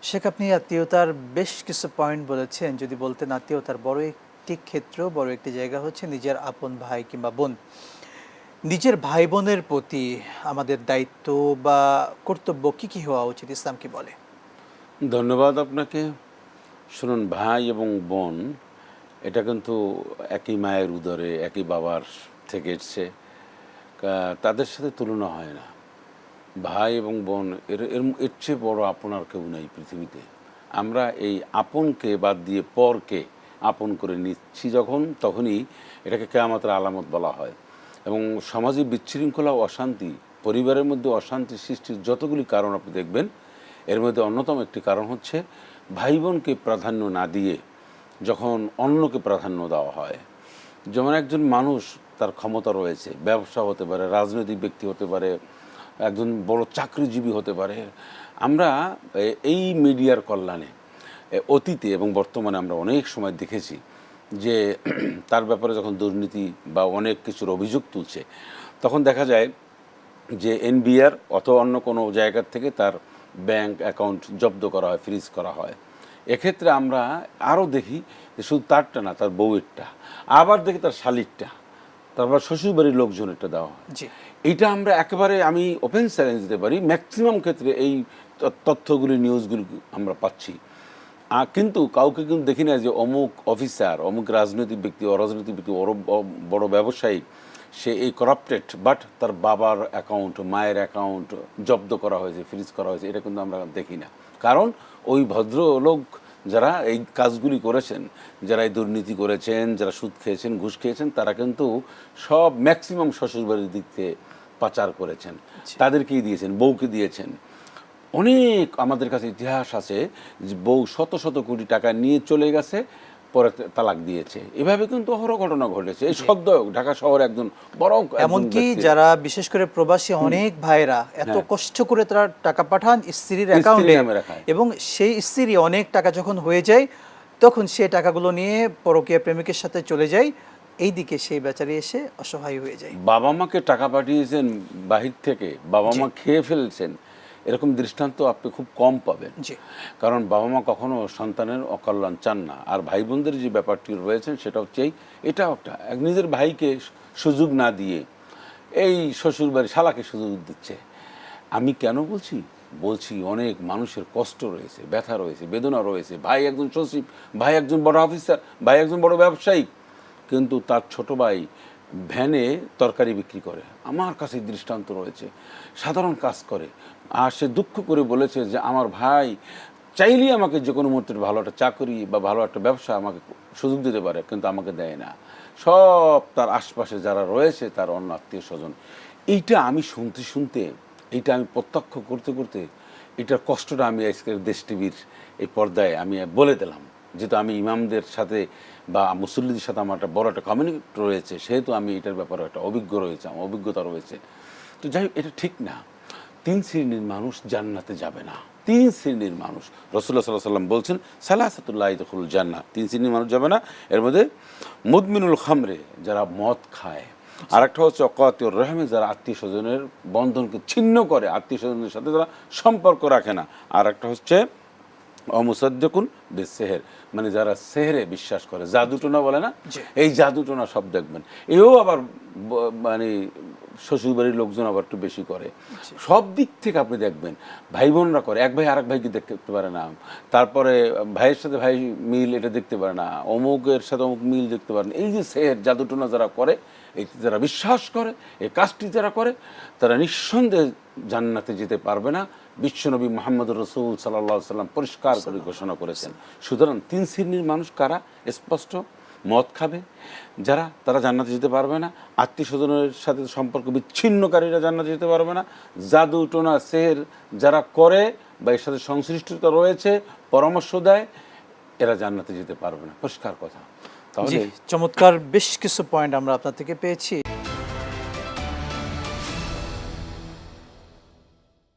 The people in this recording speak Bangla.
শেখ, আপনি আত্মীয়তার বেশ কিছু পয়েন্ট বলেছেন। যদি বলতেন আত্মীয়তার বড় একটি ক্ষেত্র, বড় একটি জায়গা হচ্ছে নিজের আপন ভাই কিংবা বোন। নিজের ভাই বোনের প্রতি আমাদের দায়িত্ব বা কর্তব্য কি হওয়া উচিত, ইসলাম কি বলে? ধন্যবাদ আপনাকে। শুনুন, ভাই এবং বোন এটা কিন্তু একই মায়ের উদরে একই বাবার থেকে এসছে। তাদের সাথে তুলনা হয় না। ভাই এবং বোন এর এর এর চেয়ে বড় আপন আর কেউ নেই পৃথিবীতে। আমরা এই আপনকে বাদ দিয়ে পরকে আপন করে নিচ্ছি যখন, তখনই এটাকে কিয়ামতের আলামত বলা হয়। এবং সমাজে বিশৃঙ্খলা ও অশান্তি, পরিবারের মধ্যে অশান্তি সৃষ্টির যতগুলি কারণ আপনি দেখবেন, এর মধ্যে অন্যতম একটি কারণ হচ্ছে ভাই বোনকে প্রাধান্য না দিয়ে যখন অন্যকে প্রাধান্য দেওয়া হয়। যেমন একজন মানুষ, তার ক্ষমতা রয়েছে, ব্যবসা হতে পারে, রাজনৈতিক ব্যক্তি হতে পারে, একজন বড় চাকরিজীবী হতে পারে। আমরা এই মিডিয়ার কল্যাণে অতীতে এবং বর্তমানে আমরা অনেক সময় দেখেছি যে তার ব্যাপারে যখন দুর্নীতি বা অনেক কিছুর অভিযোগ তুলছে, তখন দেখা যায় যে এনবিআর অথবা অন্য কোনো জায়গার থেকে তার ব্যাংক অ্যাকাউন্ট জব্দ করা হয়, ফ্রিজ করা হয়। এক্ষেত্রে আমরা আরও দেখি যে শুধু তারটা না, তার বউয়েরটা, আবার দেখি তার শালিরটা, তারপর শ্বশুরবাড়ির লোকজনেরটা দেওয়া হয়। এইটা আমরা একেবারে, আমি ওপেন চ্যালেঞ্জ দিতে পারি, ম্যাক্সিমাম ক্ষেত্রে এই তথ্যগুলি, নিউজগুলি আমরা পাচ্ছি। কিন্তু কাউকে কিন্তু দেখি না যে অমুক অফিসার, অমুক রাজনৈতিক ব্যক্তি, অরাজনৈতিক ব্যক্তি, বড় ব্যবসায়ী, সে এই করাপ্টেড, বাট তার বাবার অ্যাকাউন্ট, মায়ের অ্যাকাউন্ট জব্দ করা হয়েছে, ফ্রিজ করা হয়েছে। এটা কিন্তু আমরা দেখি না। কারণ ওই ভদ্রলোক যারা এই কাজগুলি করেছেন, যারা এই দুর্নীতি করেছেন, যারা সুদ খেয়েছেন, ঘুষ খেয়েছেন, তারা কিন্তু সব ম্যাক্সিমাম শ্বশুরবাড়ির দিক থেকে পাচার করেছেন। তাদেরকেই দিয়েছেন, বউকে দিয়েছেন। অনেক আমাদের কাছে ইতিহাস আছে যে বউ শত শত কোটি টাকা নিয়ে চলে গেছে, পরে তালাক দিয়েছে। এভাবে কিন্তু অহরহ ঘটনা ঘটেছে। এই সদ্য ঢাকা শহরে একজন বড়, এমনকি যারা বিশেষ করে প্রবাসী অনেক ভাইরা এত কষ্ট করে তারা টাকা পাঠান স্ত্রীর অ্যাকাউন্টে, এবং সেই স্ত্রী অনেক টাকা যখন হয়ে যায়, তখন সেই টাকাগুলো নিয়ে পরকীয়া প্রেমিকের সাথে চলে যায়। এই দিকে সেই বেচারি এসে অসহায় হয়ে যায়। বাবা মাকে টাকা পাঠিয়েছেন বাহির থেকে, বাবা মা খেয়ে ফেলছেন, এরকম দৃষ্টান্ত আপনি খুব কম পাবেন। কারণ বাবা মা কখনো সন্তানের অকল্যাণ চান না। আর ভাই বোনদের যে ব্যাপারটি রয়েছেন সেটা হচ্ছে এটা একটা নিজের ভাইকে সুযোগ না দিয়ে এই শ্বশুরবাড়ি শালাকে সুযোগ দিচ্ছে। আমি কেন বলছি অনেক মানুষের কষ্ট রয়েছে, ব্যথা রয়েছে, বেদনা রয়েছে। ভাই একজন সচিব, ভাই একজন বড় অফিসার, ভাই একজন বড় ব্যবসায়ী, কিন্তু তার ছোট ভাই ভ্যানে তরকারি বিক্রি করে। আমার কাছে দৃষ্টান্ত রয়েছে, সাধারণ কাজ করে, আর সে দুঃখ করে বলেছে যে আমার ভাই চাইলেই আমাকে যে কোনো মুহূর্তে ভালো একটা চাকরি বা ভালো একটা ব্যবসা আমাকে সুযোগ দিতে পারে, কিন্তু আমাকে দেয় না। সব তার আশপাশে যারা রয়েছে, তার অন্য আত্মীয় স্বজন। এইটা আমি শুনতে এইটা আমি প্রত্যক্ষ করতে এটার কষ্টটা আমি আজকের দেশ টিভির এই পর্দায় আমি বলে দিলাম। যেহেতু আমি ইমামদের সাথে বা মুসল্লিদের সাথে আমার একটা বড় একটা কমিউনিকেট রয়েছে, সেহেতু আমি এটার ব্যাপারে একটা আমার অভিজ্ঞতা রয়েছে। তো যাই হোক, এটা ঠিক না। 3 শ্রেণীর মানুষ জান্নাতে যাবে না। 3 শ্রেণীর মানুষ, রাসূলুল্লাহ সাল্লাল্লাহু আলাইহি ওয়াসাল্লাম বলছেন, সালাসাতুল লা ইয়াদখুলুল জান্নাহ, 3 শ্রেণীর মানুষ যাবে না। এর মধ্যে মুদমিনুল খামরে, যারা মদ খায়, আর একটা হচ্ছে অকাতিউর রহমে, যারা আত্মীয় স্বজনের বন্ধনকে ছিন্ন করে, আত্মীয় স্বজনের সাথে যারা সম্পর্ক রাখে না। আর একটা হচ্ছে অমুসাদ্দিকুন বিসসিহর, মানে যারা সেহরে বিশ্বাস করে, জাদুটোনা বলে না, এই জাদুটোনা সব দেখবেন। এও আবার মানে শ্বশুরবাড়ির লোকজন আবার একটু বেশি করে। সব দিক থেকে আপনি দেখবেন ভাই বোনরা করে, এক ভাই আরেক ভাইকে দেখতে পারে না, তারপরে ভাইয়ের সাথে ভাই মিল এটা দেখতে পারে না, অমুকের সাথে অমুক মিল দেখতে পারে না। এই যে সেহর, জাদুটোনা যারা করে, এই যারা বিশ্বাস করে, এই কাজটি যারা করে, তারা নিঃসন্দেহে জান্নাতে যেতে পারবে না। বিশ্বনবী মুহাম্মদ রাসূল সাল্লাল্লাহু আলাইহি সাল্লাম পরিষ্কার করে ঘোষণা করেছেন। সুতরাং 3 শ্রেণীর মানুষ কারা? স্পষ্ট, মদ খাবে যারা, তারা জান্নাতে যেতে পারবে না। আত্মীয় স্বজনের সাথে সম্পর্ক বিচ্ছিন্নকারীরা জান্নাতে যেতে পারবে না। জাদু টোনা সেহর যারা করে বা এর সাথে সংশ্লিষ্টতা রয়েছে, পরামর্শ দেয়, এরা জান্নাতে যেতে পারবে না। পরিষ্কার কথা। তাহলে চমৎকার বেশ কিছু পয়েন্ট আমরা আপনার থেকে পেয়েছি।